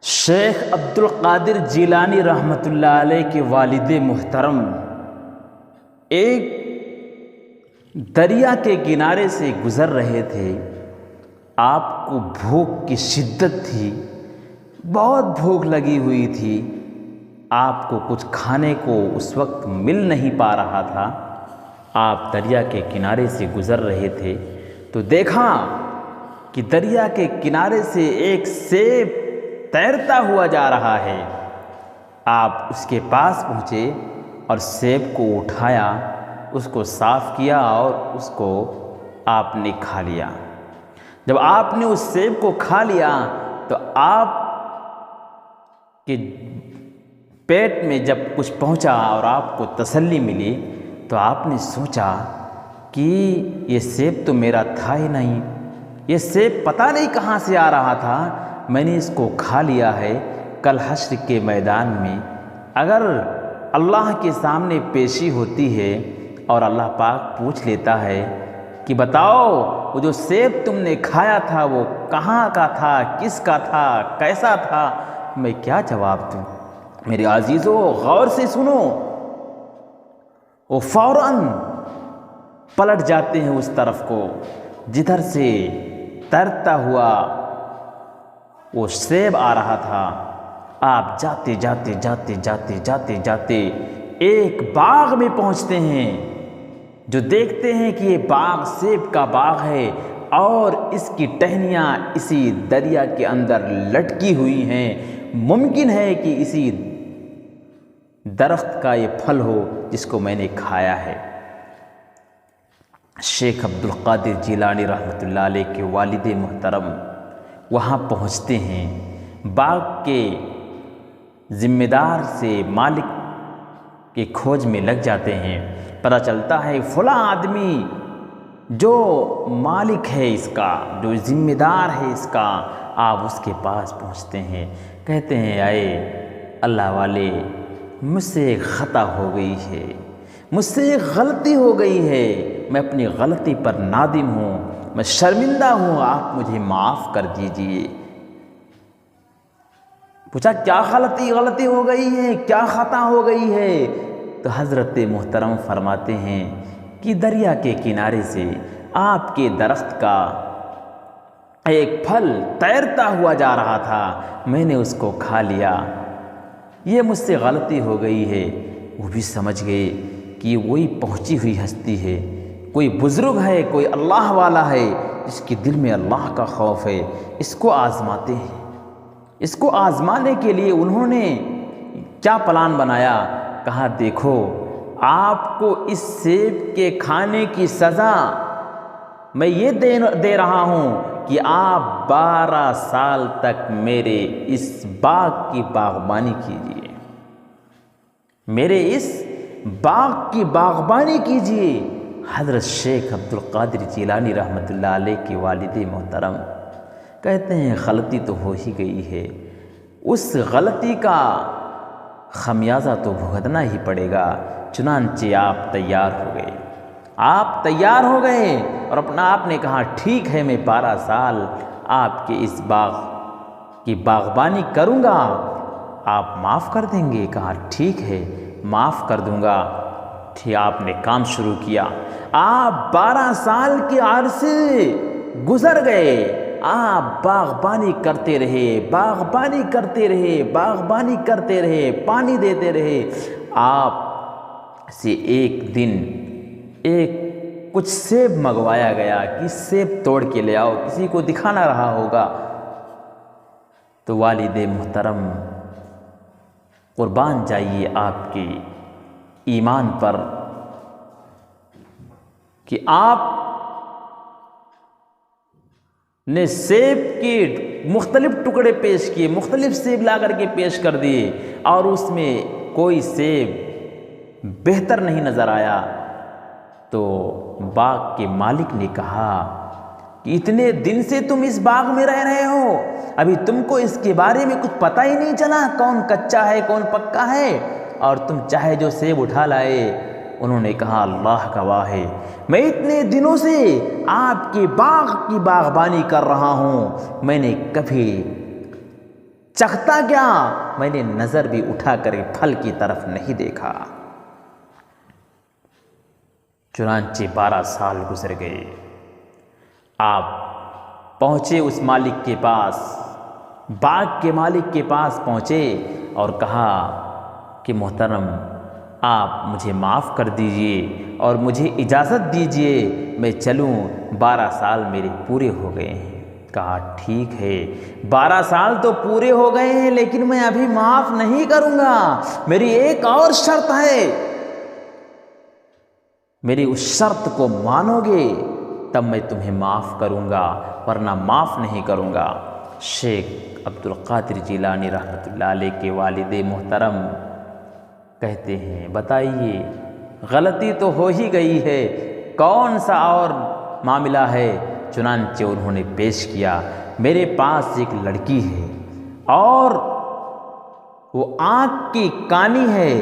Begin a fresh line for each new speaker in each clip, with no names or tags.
شیخ عبد القادر جیلانی رحمۃ اللہ علیہ کے والد محترم ایک دریا کے کنارے سے گزر رہے تھے۔ آپ کو بھوک کی شدت تھی، بہت بھوک لگی ہوئی تھی۔ آپ کو کچھ کھانے کو اس وقت مل نہیں پا رہا تھا۔ آپ دریا کے کنارے سے گزر رہے تھے تو دیکھا کہ دریا کے کنارے سے ایک سیب تیرتا ہوا جا رہا ہے۔ آپ اس کے پاس پہنچے اور سیب کو اٹھایا، اس کو صاف کیا اور اس کو آپ نے کھا لیا۔ جب آپ نے اس سیب کو کھا لیا تو آپ کے پیٹ میں جب کچھ پہنچا اور آپ کو تسلی ملی تو آپ نے سوچا کہ یہ سیب تو میرا تھا ہی نہیں، یہ سیب پتہ نہیں کہاں سے آ رہا تھا، میں نے اس کو کھا لیا ہے۔ کل حشر کے میدان میں اگر اللہ کے سامنے پیشی ہوتی ہے اور اللہ پاک پوچھ لیتا ہے کہ بتاؤ وہ جو سیب تم نے کھایا تھا وہ کہاں کا تھا، کس کا تھا، کیسا تھا، میں کیا جواب دوں؟ میرے عزیزو غور سے سنو، وہ فوراً پلٹ جاتے ہیں اس طرف کو جدھر سے تیرتا ہوا وہ سیب آ رہا تھا۔ آپ جاتے جاتے جاتے جاتے جاتے جاتے ایک باغ میں پہنچتے ہیں، جو دیکھتے ہیں کہ یہ باغ سیب کا باغ ہے اور اس کی ٹہنیاں اسی دریا کے اندر لٹکی ہوئی ہیں۔ ممکن ہے کہ اسی درخت کا یہ پھل ہو جس کو میں نے کھایا ہے۔ شیخ عبد القادر جیلانی رحمۃ اللہ علیہ کے والد محترم وہاں پہنچتے ہیں، باغ کے ذمہ دار سے مالک کے کھوج میں لگ جاتے ہیں۔ پتہ چلتا ہے فلاں آدمی جو مالک ہے اس کا، جو ذمہ دار ہے اس کا، آپ اس کے پاس پہنچتے ہیں، کہتے ہیں اے اللہ والے، مجھ سے ایک خطا ہو گئی ہے، مجھ سے ایک غلطی ہو گئی ہے، میں اپنی غلطی پر نادم ہوں، میں شرمندہ ہوں، آپ مجھے معاف کر دیجئے۔ پوچھا کیا غلطی ہو گئی ہے، کیا خطا ہو گئی ہے؟ تو حضرت محترم فرماتے ہیں کہ دریا کے کنارے سے آپ کے درخت کا ایک پھل تیرتا ہوا جا رہا تھا، میں نے اس کو کھا لیا، یہ مجھ سے غلطی ہو گئی ہے۔ وہ بھی سمجھ گئے کہ وہی پہنچی ہوئی ہستی ہے، کوئی بزرگ ہے، کوئی اللہ والا ہے جس کے دل میں اللہ کا خوف ہے، اس کو آزماتے ہیں۔ اس کو آزمانے کے لیے انہوں نے کیا پلان بنایا؟ کہا دیکھو آپ کو اس سیب کے کھانے کی سزا میں یہ دے رہا ہوں کہ آپ 12 سال تک میرے اس باغ کی باغبانی کیجیے، میرے اس باغ کی باغبانی کیجیے۔ حضرت شیخ عبد القادر جیلانی رحمۃ اللہ علیہ کے والد محترم کہتے ہیں غلطی تو ہو ہی گئی ہے، اس غلطی کا خمیازہ تو بھگتنا ہی پڑے گا، چنانچہ آپ تیار ہو گئے۔ آپ تیار ہو گئے اور آپ نے کہا ٹھیک ہے، میں 12 سال آپ کے اس باغ کی باغبانی کروں گا، آپ معاف کر دیں گے؟ کہا ٹھیک ہے، معاف کر دوں گا۔ آپ نے کام شروع کیا، آپ 12 سال کے عرصے گزر گئے، آپ باغبانی کرتے رہے، باغبانی کرتے رہے، باغبانی کرتے رہے، پانی دیتے رہے۔ آپ سے ایک دن کچھ سیب منگوایا گیا کہ سیب توڑ کے لے آؤ، کسی کو دکھانا رہا ہوگا۔ تو والد محترم قربان جائیے آپ کے ایمان پر کہ آپ نے سیب کے مختلف ٹکڑے پیش کیے، مختلف سیب لا کر کے پیش کر دیے اور اس میں کوئی سیب بہتر نہیں نظر آیا۔ تو باغ کے مالک نے کہا کہ اتنے دن سے تم اس باغ میں رہ رہے ہو، ابھی تم کو اس کے بارے میں کچھ پتہ ہی نہیں چلا کون کچا ہے کون پکا ہے، اور تم چاہے جو سیب اٹھا لائے۔ انہوں نے کہا اللہ گواہ ہے، میں اتنے دنوں سے آپ کے باغ کی باغبانی کر رہا ہوں، میں نے کبھی چکھتا کیا، میں نے نظر بھی اٹھا کر پھل کی طرف نہیں دیکھا۔ چنانچہ 12 سال گزر گئے۔ آپ پہنچے اس مالک کے پاس، باغ کے مالک کے پاس پہنچے اور کہا کہ محترم آپ مجھے معاف کر دیجئے اور مجھے اجازت دیجئے میں چلوں، 12 سال میرے پورے ہو گئے ہیں۔ کہا ٹھیک ہے، 12 سال تو پورے ہو گئے ہیں لیکن میں ابھی معاف نہیں کروں گا، میری ایک اور شرط ہے، میری اس شرط کو مانو گے تب میں تمہیں معاف کروں گا ورنہ معاف نہیں کروں گا۔ شیخ عبد القادر جیلانی رحمۃ اللہ علیہ کے والد محترم کہتے ہیں بتائیے غلطی تو ہو ہی گئی ہے، کون سا اور معاملہ ہے؟ چنانچہ انہوں نے پیش کیا، میرے پاس ایک لڑکی ہے اور وہ آنکھ کی کانی ہے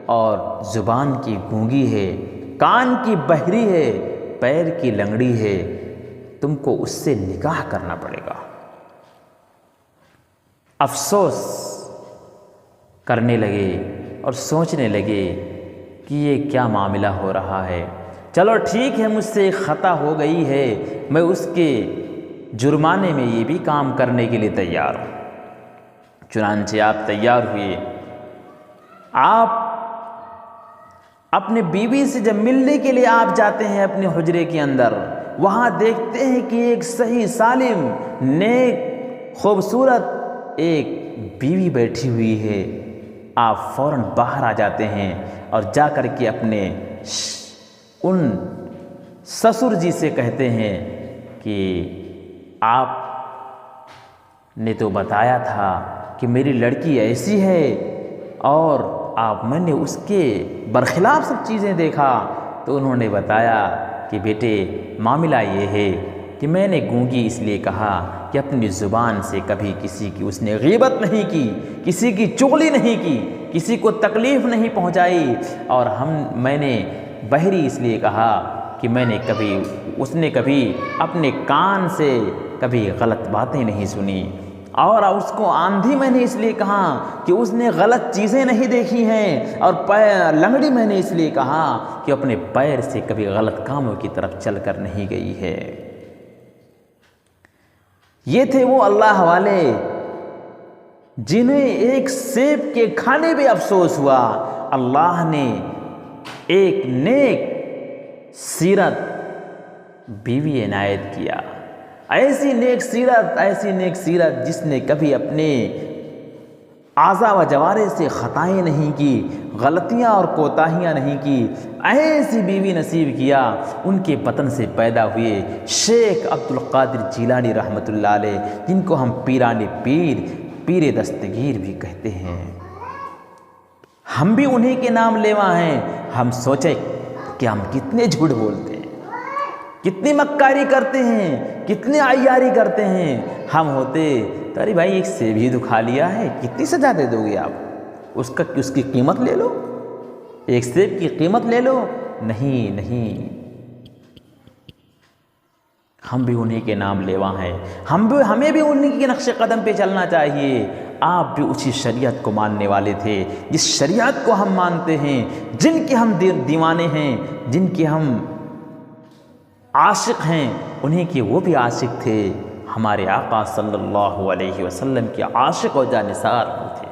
اور زبان کی گونگی ہے، کان کی بہری ہے، پیر کی لنگڑی ہے، تم کو اس سے نکاح کرنا پڑے گا۔ افسوس کرنے لگے اور سوچنے لگے کہ یہ کیا معاملہ ہو رہا ہے۔ چلو ٹھیک ہے، مجھ سے ایک خطا ہو گئی ہے، میں اس کے جرمانے میں یہ بھی کام کرنے کے لیے تیار ہوں۔ چنانچہ آپ تیار ہوئے۔ آپ اپنے بیوی سے جب ملنے کے لیے آپ جاتے ہیں اپنے حجرے کے اندر، وہاں دیکھتے ہیں کہ ایک صحیح سالم نیک خوبصورت ایک بیوی بیٹھی ہوئی ہے۔ آپ فوراً باہر آ جاتے ہیں اور جا کر کے اپنے ان سسر جی سے کہتے ہیں کہ آپ نے تو بتایا تھا کہ میری لڑکی ایسی ہے اور میں نے اس کے برخلاف سب چیزیں دیکھا۔ تو انہوں نے بتایا کہ بیٹے معاملہ یہ ہے کہ میں نے گونگی اس لیے کہا کہ اپنی زبان سے کبھی کسی کی اس نے غیبت نہیں کی، کسی کی چغلی نہیں کی، کسی کو تکلیف نہیں پہنچائی، اور میں نے بہری اس لیے کہا کہ اس نے کبھی اپنے کان سے کبھی غلط باتیں نہیں سنی، اور اس کو آندھی میں نے اس لیے کہا کہ اس نے غلط چیزیں نہیں دیکھی ہیں، اور لنگڑی میں نے اس لیے کہا کہ اپنے پیر سے کبھی غلط کاموں کی طرف چل کر نہیں گئی ہے۔ یہ تھے وہ اللہ والے جنہیں ایک سیب کے کھانے پہ افسوس ہوا، اللہ نے ایک نیک سیرت بیوی عنایت کیا، ایسی نیک سیرت جس نے کبھی اپنے اعضاء و جوارح سے خطائیں نہیں کی، غلطیاں اور کوتاہیاں نہیں کی، ایسی بیوی نصیب کیا۔ ان کے بطن سے پیدا ہوئے شیخ عبد القادر جیلانی رحمۃ اللہ علیہ، جن کو ہم پیران پیر دستگیر بھی کہتے ہیں۔ ہم بھی انہی کے نام لیوا ہیں۔ ہم سوچیں کہ ہم کتنے جھوٹ بولتے ہیں، کتنی مکاری کرتے ہیں، کتنی عیاری کرتے ہیں۔ ہم ہوتے تو ارے بھائی ایک سیب ہی تو کھا لیا ہے، کتنی سزا دے دو گے آپ؟ اس کی قیمت لے لو، ایک سیب کی قیمت لے لو۔ نہیں، ہم بھی انہی کے نام لیوا ہیں، ہمیں بھی انہی کے نقش قدم پہ چلنا چاہیے۔ آپ بھی اسی شریعت کو ماننے والے تھے جس شریعت کو ہم مانتے ہیں، جن کے ہم دیوانے ہیں، جن کے ہم عاشق ہیں، انہیں کے وہ بھی عاشق تھے۔ ہمارے آقا صلی اللہ علیہ وسلم کے عاشق و جانثار وہ تھے،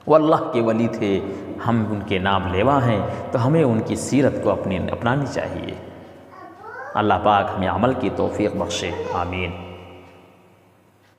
وہ اللہ کے ولی تھے۔ ہم ان کے نام لیوا ہیں تو ہمیں ان کی سیرت کو اپنانی چاہیے۔ اللہ پاک ہمیں عمل کی توفیق بخشے، آمین۔